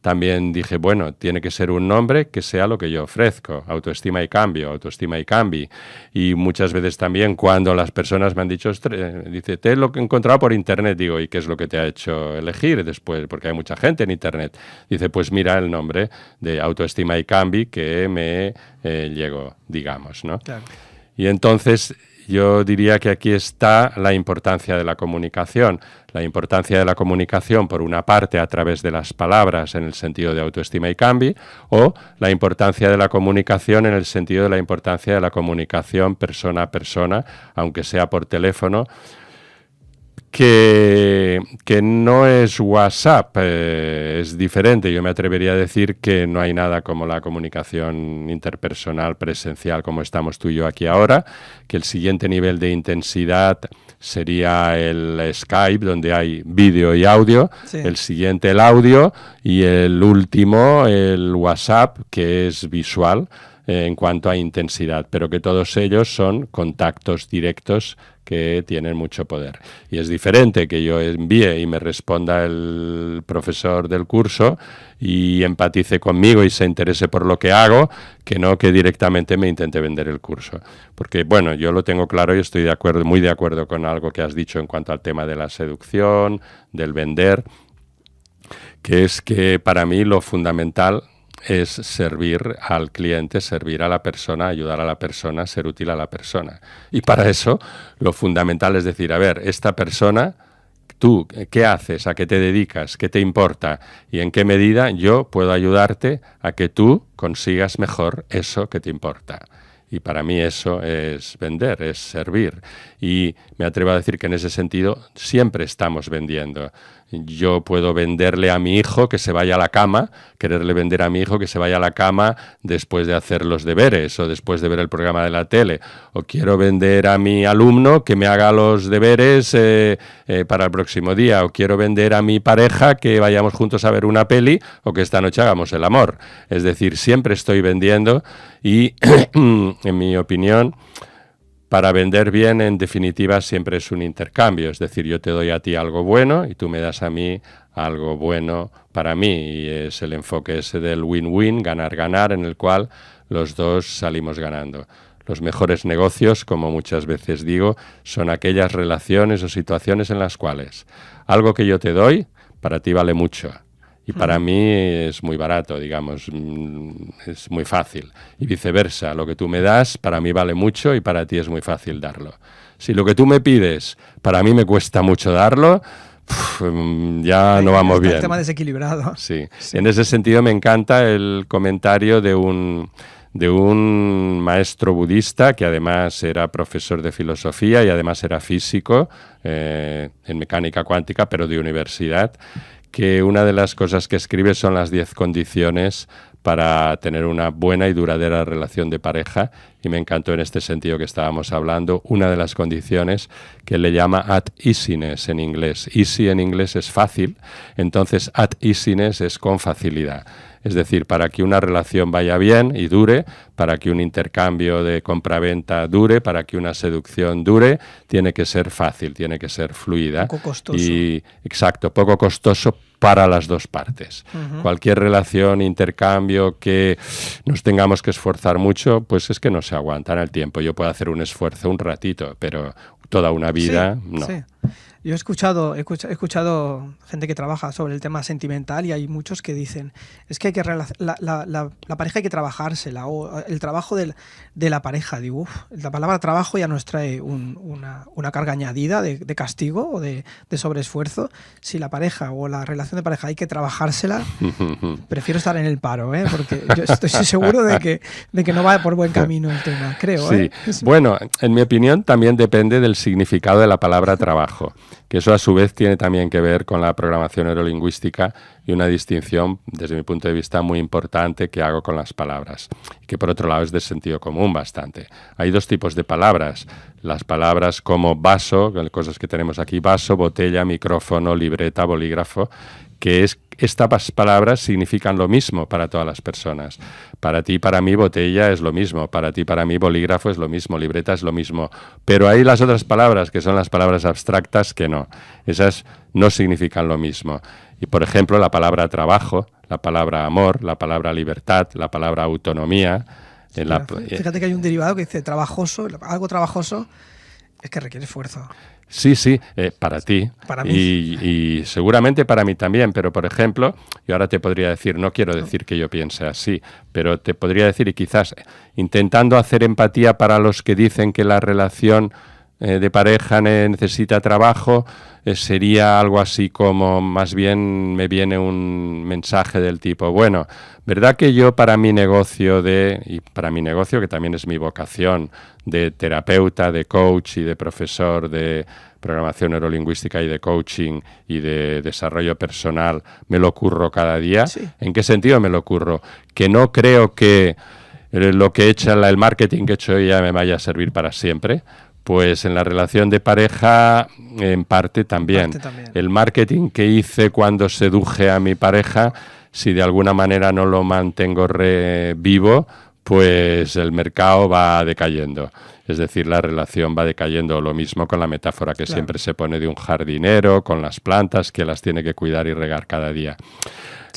también dije, bueno, tiene que ser un nombre que sea lo que yo ofrezco, autoestima y cambio, autoestima y cambi. Y muchas veces también cuando las personas me han dicho, dice, te lo he encontrado por internet, digo, ¿y qué es lo que te ha hecho elegir después? Porque hay mucha gente en internet. Dice, pues mira el nombre de autoestima y cambi que me llegó, digamos, ¿no? Claro. Y entonces yo diría que aquí está la importancia de la comunicación. La importancia de la comunicación, por una parte, a través de las palabras en el sentido de autoestima y cambi, o la importancia de la comunicación en el sentido de la importancia de la comunicación persona a persona, aunque sea por teléfono, que no es WhatsApp, es diferente. Yo me atrevería a decir que no hay nada como la comunicación interpersonal presencial como estamos tú y yo aquí ahora, que el siguiente nivel de intensidad sería el Skype, donde hay vídeo y audio, sí. El siguiente el audio y el último el WhatsApp, que es visual en cuanto a intensidad, pero que todos ellos son contactos directos que tienen mucho poder. Y es diferente que yo envíe y me responda el profesor del curso y empatice conmigo y se interese por lo que hago, que no que directamente me intente vender el curso. Porque, bueno, yo lo tengo claro y estoy de acuerdo, muy de acuerdo con algo que has dicho en cuanto al tema de la seducción, del vender, que es que para mí lo fundamental es servir al cliente, servir a la persona, ayudar a la persona, ser útil a la persona. Y para eso lo fundamental es decir, a ver, esta persona, tú, ¿qué haces? ¿A qué te dedicas? ¿Qué te importa? ¿Y en qué medida yo puedo ayudarte a que tú consigas mejor eso que te importa? Y para mí eso es vender, es servir. Y me atrevo a decir que en ese sentido siempre estamos vendiendo. Yo puedo venderle a mi hijo que se vaya a la cama, quererle vender a mi hijo que se vaya a la cama después de hacer los deberes o después de ver el programa de la tele. O quiero vender a mi alumno que me haga los deberes para el próximo día. O quiero vender a mi pareja que vayamos juntos a ver una peli o que esta noche hagamos el amor. Es decir, siempre estoy vendiendo y, en mi opinión, para vender bien, en definitiva, siempre es un intercambio. Es decir, yo te doy a ti algo bueno y tú me das a mí algo bueno para mí. Y es el enfoque ese del win-win, ganar-ganar, en el cual los dos salimos ganando. Los mejores negocios, como muchas veces digo, son aquellas relaciones o situaciones en las cuales algo que yo te doy, para ti vale mucho. Y para mí es muy barato, digamos, es muy fácil. Y viceversa, lo que tú me das para mí vale mucho y para ti es muy fácil darlo. Si lo que tú me pides para mí me cuesta mucho darlo, ya no vamos bien. El tema desequilibrado. Sí. En ese sentido me encanta el comentario de un maestro budista que además era profesor de filosofía y además era físico en mecánica cuántica, pero de universidad, que una de las cosas que escribe son las 10 condiciones para tener una buena y duradera relación de pareja, y me encantó en este sentido que estábamos hablando, una de las condiciones que le llama at easiness en inglés. Easy en inglés es fácil, entonces at easiness es con facilidad. Es decir, para que una relación vaya bien y dure, para que un intercambio de compra-venta dure, para que una seducción dure, tiene que ser fácil, tiene que ser fluida. Poco costoso. Y, exacto, poco costoso para las dos partes. Cualquier relación, intercambio que nos tengamos que esforzar mucho, pues es que no se aguanta en el tiempo. Yo puedo hacer un esfuerzo un ratito, pero toda una vida no. Sí. Yo he escuchado gente que trabaja sobre el tema sentimental y hay muchos que dicen, es que hay que la pareja hay que trabajársela, o el trabajo de la pareja. Digo, la palabra trabajo ya nos trae una carga añadida de castigo o de sobreesfuerzo. Si la pareja o la relación de pareja hay que trabajársela, prefiero estar en el paro, porque yo estoy seguro de que no va por buen camino el tema, creo. Sí. Bueno, en mi opinión también depende del significado de la palabra trabajo, que eso a su vez tiene también que ver con la programación neurolingüística y una distinción, desde mi punto de vista, muy importante que hago con las palabras, que por otro lado es de sentido común bastante. Hay dos tipos de palabras, las palabras como vaso, cosas que tenemos aquí, vaso, botella, micrófono, libreta, bolígrafo, que estas palabras significan lo mismo para todas las personas. Para ti, para mí, botella es lo mismo. Para ti, para mí, bolígrafo es lo mismo. Libreta es lo mismo. Pero hay las otras palabras, que son las palabras abstractas, que no. Esas no significan lo mismo. Y, por ejemplo, la palabra trabajo, la palabra amor, la palabra libertad, la palabra autonomía. Fíjate que hay un derivado que dice trabajoso, algo trabajoso es que requiere esfuerzo. Sí, para ti. Para mí. Y seguramente para mí también, pero por ejemplo, yo ahora te podría decir, no quiero decir que yo piense así, pero te podría decir, y quizás intentando hacer empatía para los que dicen que la relación de pareja necesita trabajo, sería algo así como, más bien me viene un mensaje del tipo, bueno, ¿verdad que yo para mi negocio que también es mi vocación de terapeuta, de coach y de profesor de programación neurolingüística y de coaching y de desarrollo personal, me lo curro cada día? Sí. ¿En qué sentido me lo curro? Que no creo que lo que he hecho, el marketing que he hecho ya me vaya a servir para siempre. Pues en la relación de pareja, en parte también. El marketing que hice cuando seduje a mi pareja, si de alguna manera no lo mantengo vivo, pues el mercado va decayendo. Es decir, la relación va decayendo. Lo mismo con la metáfora que siempre se pone de un jardinero, con las plantas que las tiene que cuidar y regar cada día.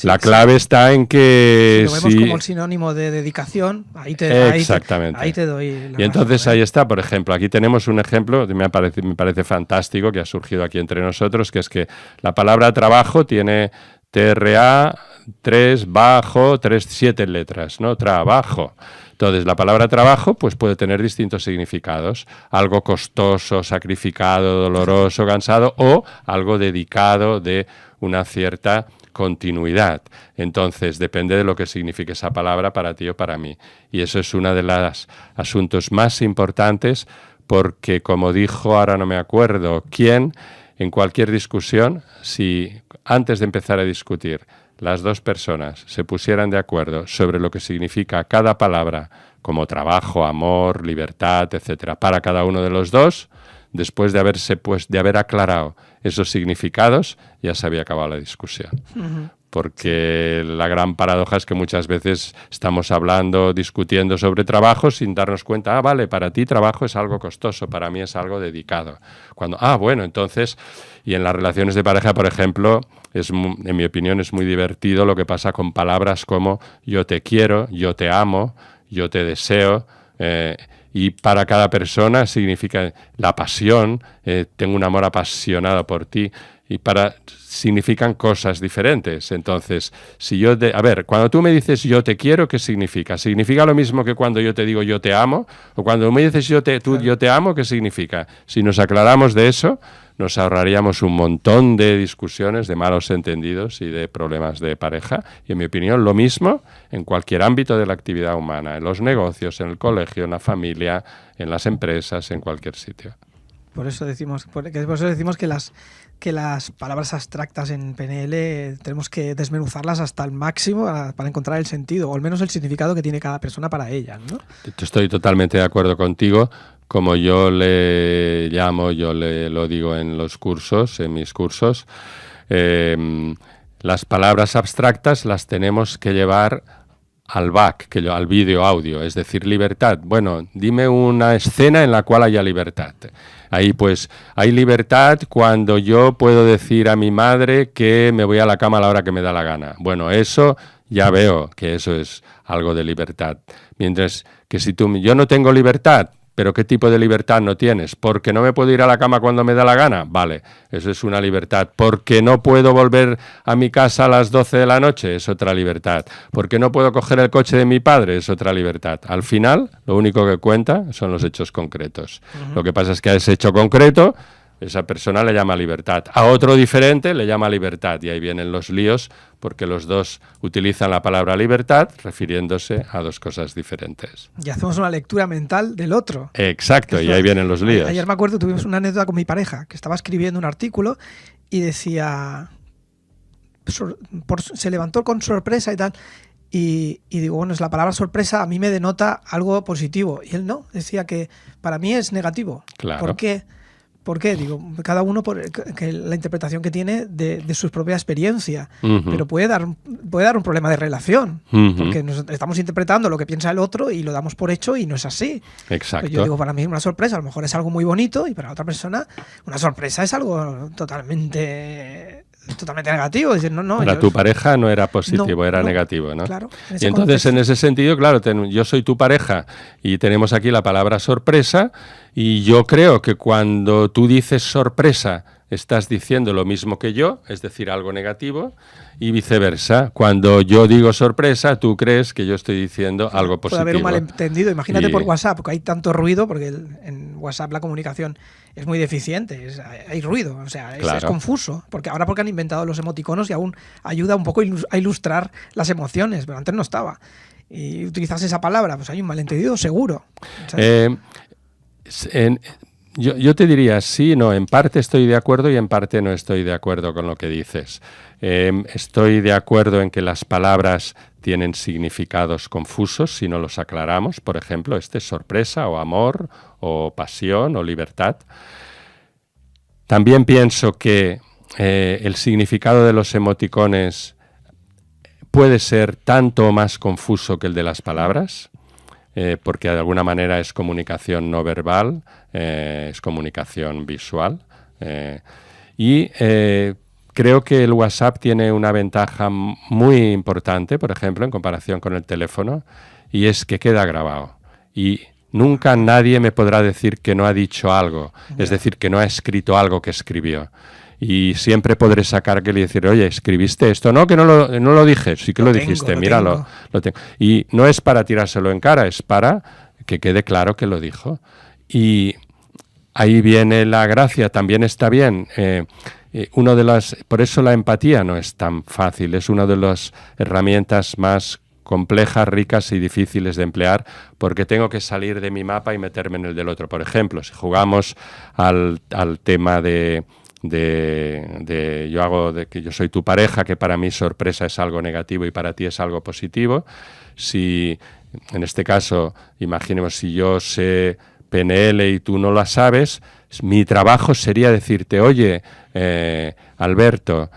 La clave está en que... Si lo vemos como el sinónimo de dedicación, exactamente. Ahí te doy la Y entonces razón, ahí está, por ejemplo, aquí tenemos un ejemplo que me parece fantástico, que ha surgido aquí entre nosotros, que es que la palabra trabajo tiene TRA, 7 letras, ¿no? Trabajo. Entonces, la palabra trabajo pues puede tener distintos significados. Algo costoso, sacrificado, doloroso, cansado, o algo dedicado de una cierta continuidad. Entonces, depende de lo que signifique esa palabra para ti o para mí. Y eso es uno de los asuntos más importantes porque, como dijo, ahora no me acuerdo quién, en cualquier discusión, si antes de empezar a discutir las dos personas se pusieran de acuerdo sobre lo que significa cada palabra, como trabajo, amor, libertad, etcétera, para cada uno de los dos, después de haber aclarado esos significados, ya se había acabado la discusión. Uh-huh. Porque la gran paradoja es que muchas veces estamos discutiendo sobre trabajo sin darnos cuenta, vale, para ti trabajo es algo costoso, para mí es algo dedicado. Bueno, entonces, y en las relaciones de pareja, por ejemplo, en mi opinión es muy divertido lo que pasa con palabras como yo te quiero, yo te amo, yo te deseo, y para cada persona significa la pasión, tengo un amor apasionado por ti, y significan cosas diferentes. Entonces, cuando tú me dices yo te quiero, ¿qué significa? ¿Significa lo mismo que cuando yo te digo yo te amo? O cuando me dices yo te amo, ¿qué significa? Si nos aclaramos de eso, nos ahorraríamos un montón de discusiones, de malos entendidos y de problemas de pareja. Y en mi opinión, lo mismo en cualquier ámbito de la actividad humana, en los negocios, en el colegio, en la familia, en las empresas, en cualquier sitio. Por eso decimos que las palabras abstractas en PNL tenemos que desmenuzarlas hasta el máximo para encontrar el sentido, o al menos el significado que tiene cada persona para ellas, ¿no? Estoy totalmente de acuerdo contigo. Como yo le llamo, lo digo en los cursos, en mis cursos, las palabras abstractas las tenemos que llevar al back, al vídeo audio, es decir, libertad. Bueno, dime una escena en la cual haya libertad. Ahí pues hay libertad cuando yo puedo decir a mi madre que me voy a la cama a la hora que me da la gana. Bueno, eso ya veo que eso es algo de libertad. Mientras que yo no tengo libertad, ¿Pero qué tipo de libertad no tienes? ¿Porque no me puedo ir a la cama cuando me da la gana? Vale, eso es una libertad. ¿Porque no puedo volver a mi casa a las 12 de la noche? Es otra libertad. ¿Porque no puedo coger el coche de mi padre? Es otra libertad. Al final, lo único que cuenta son los hechos concretos. Lo que pasa es que a ese hecho concreto, esa persona le llama libertad. A otro diferente le llama libertad. Y ahí vienen los líos, porque los dos utilizan la palabra libertad refiriéndose a dos cosas diferentes. Y hacemos una lectura mental del otro. Exacto, y ahí vienen los líos. Ayer me acuerdo, tuvimos una anécdota con mi pareja, que estaba escribiendo un artículo y decía... se levantó con sorpresa y tal, y digo, bueno, es la palabra sorpresa a mí me denota algo positivo. Y él no, decía que para mí es negativo. Claro. ¿Por qué? ¿Por qué? Digo, cada uno que la interpretación que tiene de su propia experiencia. Pero puede dar un problema de relación. Porque nos estamos interpretando lo que piensa el otro y lo damos por hecho y no es así. Exacto. Yo digo, para mí una sorpresa a lo mejor es algo muy bonito y para otra persona una sorpresa es algo totalmente negativo. Decir, para tu pareja no era positivo, era negativo, ¿no? Claro. Y entonces, en ese sentido, claro, yo soy tu pareja y tenemos aquí la palabra sorpresa, y yo creo que cuando tú dices sorpresa estás diciendo lo mismo que yo, es decir, algo negativo, y viceversa. Cuando yo digo sorpresa, tú crees que yo estoy diciendo algo positivo. Puede haber un malentendido. Imagínate por WhatsApp, porque hay tanto ruido, porque en WhatsApp la comunicación es muy deficiente, hay ruido, o sea, es confuso. Porque han inventado los emoticonos y aún ayuda un poco a ilustrar las emociones, pero antes no estaba. Y utilizas esa palabra, pues hay un malentendido seguro. Yo te diría sí, no, en parte estoy de acuerdo y en parte no estoy de acuerdo con lo que dices. Estoy de acuerdo en que las palabras tienen significados confusos si no los aclaramos. Por ejemplo, sorpresa o amor o pasión o libertad. También pienso que el significado de los emoticones puede ser tanto o más confuso que el de las palabras. Porque de alguna manera es comunicación no verbal, es comunicación visual. Creo que el WhatsApp tiene una ventaja muy importante, por ejemplo, en comparación con el teléfono, y es que queda grabado. Y nunca nadie me podrá decir que no ha dicho algo, es decir, que no ha escrito algo que escribió. Y siempre podré sacar que le decir, oye, ¿escribiste esto? No, que no lo dije. Sí que lo dijiste, míralo. Lo tengo. Y no es para tirárselo en cara, es para que quede claro que lo dijo. Y ahí viene la gracia, también está bien. Por eso la empatía no es tan fácil, es una de las herramientas más complejas, ricas y difíciles de emplear, porque tengo que salir de mi mapa y meterme en el del otro. Por ejemplo, si jugamos al tema de que yo soy tu pareja, que para mí sorpresa es algo negativo y para ti es algo positivo. Si en este caso, imaginemos, si yo sé PNL y tú no la sabes, mi trabajo sería decirte, oye, Alberto,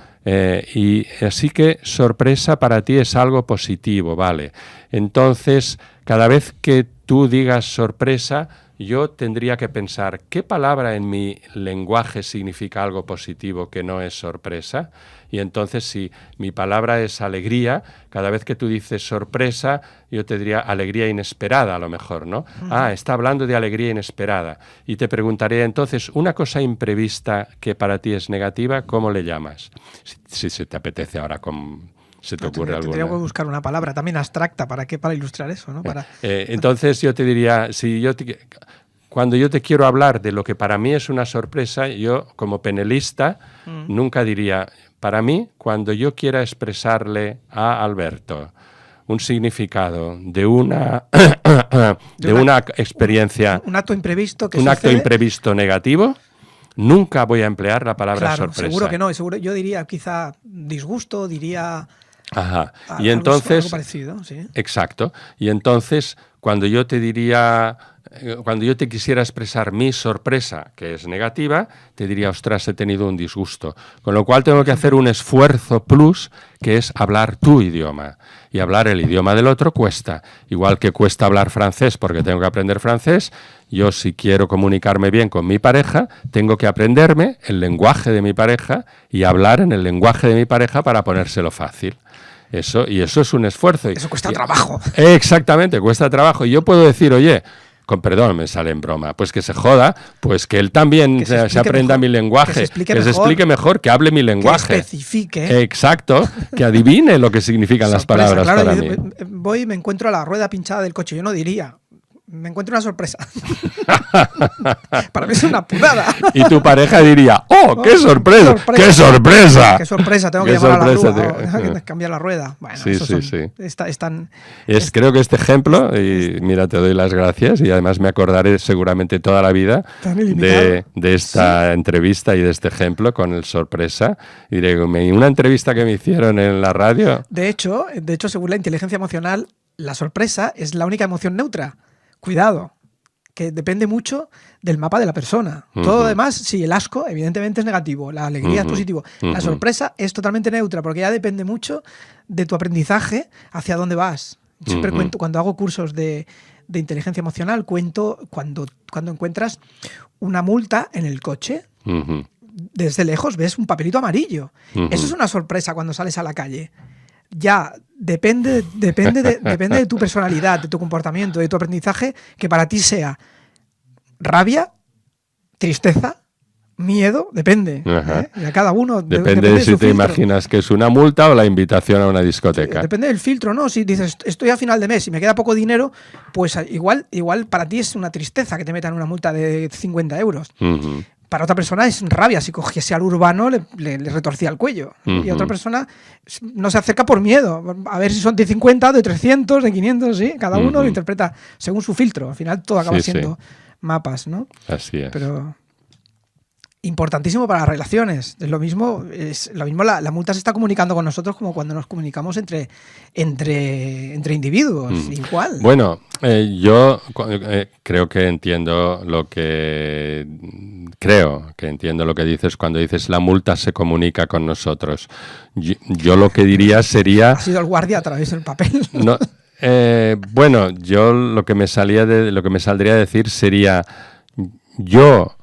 y así que sorpresa para ti es algo positivo, ¿vale? Entonces, cada vez que tú digas sorpresa, yo tendría que pensar, ¿qué palabra en mi lenguaje significa algo positivo que no es sorpresa? Y entonces, si mi palabra es alegría, cada vez que tú dices sorpresa, yo te diría alegría inesperada, a lo mejor, ¿no? Está hablando de alegría inesperada. Y te preguntaré entonces, una cosa imprevista que para ti es negativa, ¿cómo le llamas? Si se te apetece ahora ¿se te ocurre alguna? Tendría que buscar una palabra también abstracta para ilustrar eso, ¿no? Entonces yo te diría, cuando yo te quiero hablar de lo que para mí es una sorpresa, yo como penelista nunca diría, para mí, cuando yo quiera expresarle a Alberto un significado de una experiencia, un acto imprevisto acto imprevisto negativo, nunca voy a emplear la palabra sorpresa. Seguro que no. Yo diría quizá disgusto, diría... Ajá. Y entonces, algo parecido, sí. Exacto. Y entonces, cuando yo te quisiera expresar mi sorpresa, que es negativa, te diría, ostras, he tenido un disgusto. Con lo cual tengo que hacer un esfuerzo plus, que es hablar tu idioma. Y hablar el idioma del otro cuesta. Igual que cuesta hablar francés porque tengo que aprender francés, yo si quiero comunicarme bien con mi pareja, tengo que aprenderme el lenguaje de mi pareja y hablar en el lenguaje de mi pareja para ponérselo fácil. Eso es un esfuerzo. Eso cuesta trabajo. Exactamente, cuesta trabajo. Y yo puedo decir, oye, perdón, me sale en broma, pues que se joda, pues que él también se aprenda mejor, mi lenguaje, que se explique mejor, que hable mi lenguaje. Que especifique. Exacto, que adivine lo que significan las palabras claro, para mí. Voy y me encuentro la rueda pinchada del coche, yo no diría... Me encuentro una sorpresa. Para mí es una pudada. Y tu pareja diría, ¡oh, qué sorpresa! ¡Qué sorpresa! ¡Qué sorpresa! Tengo que llamar a la grúa, cambiar la rueda. Bueno, sí. Creo que este ejemplo, y mira, te doy las gracias, y además me acordaré seguramente toda la vida de esta entrevista y de este ejemplo con el sorpresa. Y diré, una entrevista que me hicieron en la radio. De hecho, según la inteligencia emocional, la sorpresa es la única emoción neutra. Cuidado, que depende mucho del mapa de la persona. Todo lo demás, sí, el asco evidentemente es negativo, la alegría es positivo. La sorpresa es totalmente neutra porque ya depende mucho de tu aprendizaje hacia dónde vas. Siempre cuento, cuando hago cursos de inteligencia emocional, cuento cuando encuentras una multa en el coche, desde lejos ves un papelito amarillo. Eso es una sorpresa cuando sales a la calle. Ya depende de tu personalidad, de tu comportamiento, de tu aprendizaje, que para ti sea rabia, tristeza, miedo, depende. Y a cada uno depende de si te imaginas que es una multa o la invitación a una discoteca. Depende del filtro, ¿no? Si dices, estoy a final de mes y me queda poco dinero, pues igual para ti es una tristeza que te metan una multa de 50 euros. Para otra persona es rabia, si cogiese al urbano le retorcía el cuello. Y otra persona no se acerca por miedo, a ver si son de 50, de 300, de 500, ¿sí? Cada uno lo interpreta según su filtro. Al final todo acaba siendo mapas, ¿no? Así es. Pero importantísimo para las relaciones. Es lo mismo la multa se está comunicando con nosotros como cuando nos comunicamos entre individuos. Igual. Bueno, yo creo que entiendo lo que dices cuando dices la multa se comunica con nosotros. Yo lo que diría sería... Ha sido el guardia a través del papel. No, bueno, yo lo que me saldría a decir sería yo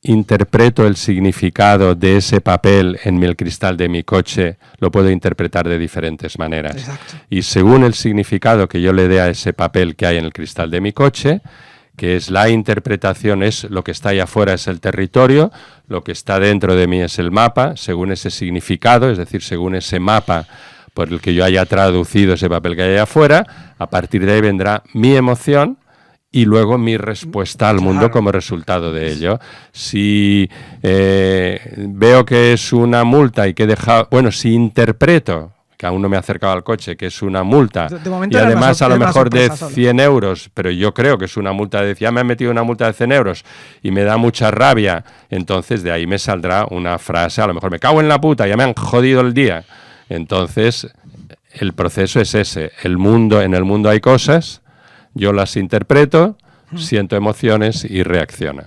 interpreto el significado de ese papel en el cristal de mi coche, lo puedo interpretar de diferentes maneras. Exacto. Y según el significado que yo le dé a ese papel que hay en el cristal de mi coche, que es la interpretación, es lo que está ahí afuera es el territorio, lo que está dentro de mí es el mapa, según ese significado, es decir, según ese mapa por el que yo haya traducido ese papel que hay afuera, a partir de ahí vendrá mi emoción, y luego mi respuesta al mundo como resultado de ello. Si veo que es una multa y que he dejado... Bueno, si interpreto, que aún no me he acercado al coche, que es una multa, y además a lo mejor de 100 euros, pero yo creo que es una multa ya me han metido una multa de 100 euros y me da mucha rabia, entonces de ahí me saldrá una frase, a lo mejor me cago en la puta, ya me han jodido el día. Entonces, el proceso es ese. En el mundo hay cosas... Yo las interpreto, siento emociones y reacciono.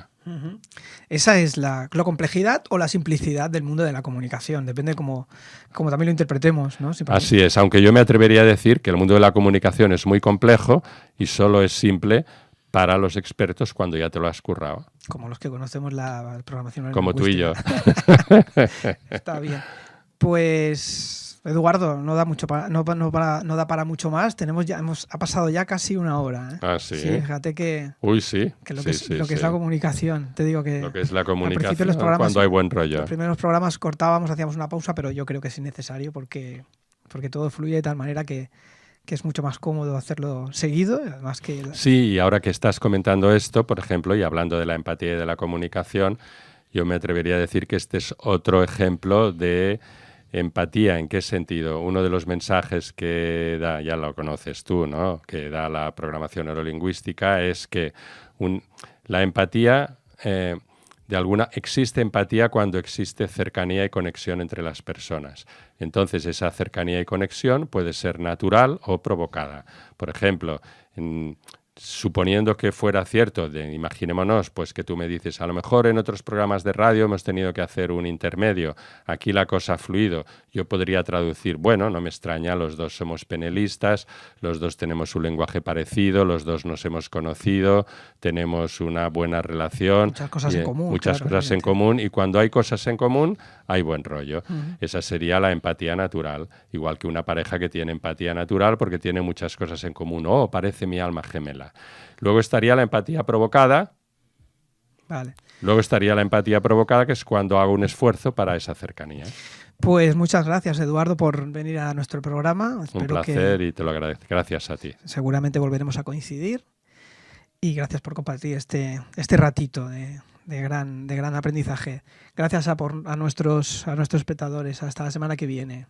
Esa es la complejidad o la simplicidad del mundo de la comunicación. Depende cómo también lo interpretemos, ¿no? Así es, aunque yo me atrevería a decir que el mundo de la comunicación es muy complejo y solo es simple para los expertos cuando ya te lo has currado. Como los que conocemos la programación como tú y yo. Está bien. Pues... Eduardo, no da para mucho más. Ha pasado ya casi una hora. Ah, sí. Sí, fíjate que. Uy, sí. Que lo que es la comunicación. Te digo que. Lo que es la comunicación cuando hay buen rollo. Los primeros programas cortábamos, hacíamos una pausa, pero yo creo que es innecesario porque todo fluye de tal manera que es mucho más cómodo hacerlo seguido. Además que sí, y ahora que estás comentando esto, por ejemplo, y hablando de la empatía y de la comunicación, yo me atrevería a decir que este es otro ejemplo de empatía. ¿En qué sentido? Uno de los mensajes que da, ya lo conoces tú, ¿no?, que da la programación neurolingüística es que la empatía, existe empatía cuando existe cercanía y conexión entre las personas. Entonces, esa cercanía y conexión puede ser natural o provocada. Por ejemplo, suponiendo que fuera cierto, imaginémonos pues que tú me dices, a lo mejor en otros programas de radio hemos tenido que hacer un intermedio, aquí la cosa ha fluido. Yo podría traducir, bueno, no me extraña, los dos somos penelistas, los dos tenemos un lenguaje parecido, los dos nos hemos conocido, tenemos una buena relación. Muchas cosas en común. Muchas cosas en común, y cuando hay cosas en común, hay buen rollo. Esa sería la empatía natural, igual que una pareja que tiene empatía natural porque tiene muchas cosas en común. Oh, parece mi alma gemela. persona. Luego estaría la empatía provocada. Vale. Luego estaría la empatía provocada, que es cuando hago un esfuerzo para esa cercanía. Pues muchas gracias, Eduardo, por venir a nuestro programa. Un placer y te lo agradezco. Gracias a ti. Seguramente volveremos a coincidir. Y gracias por compartir este ratito de gran aprendizaje. Gracias a nuestros espectadores. Hasta la semana que viene.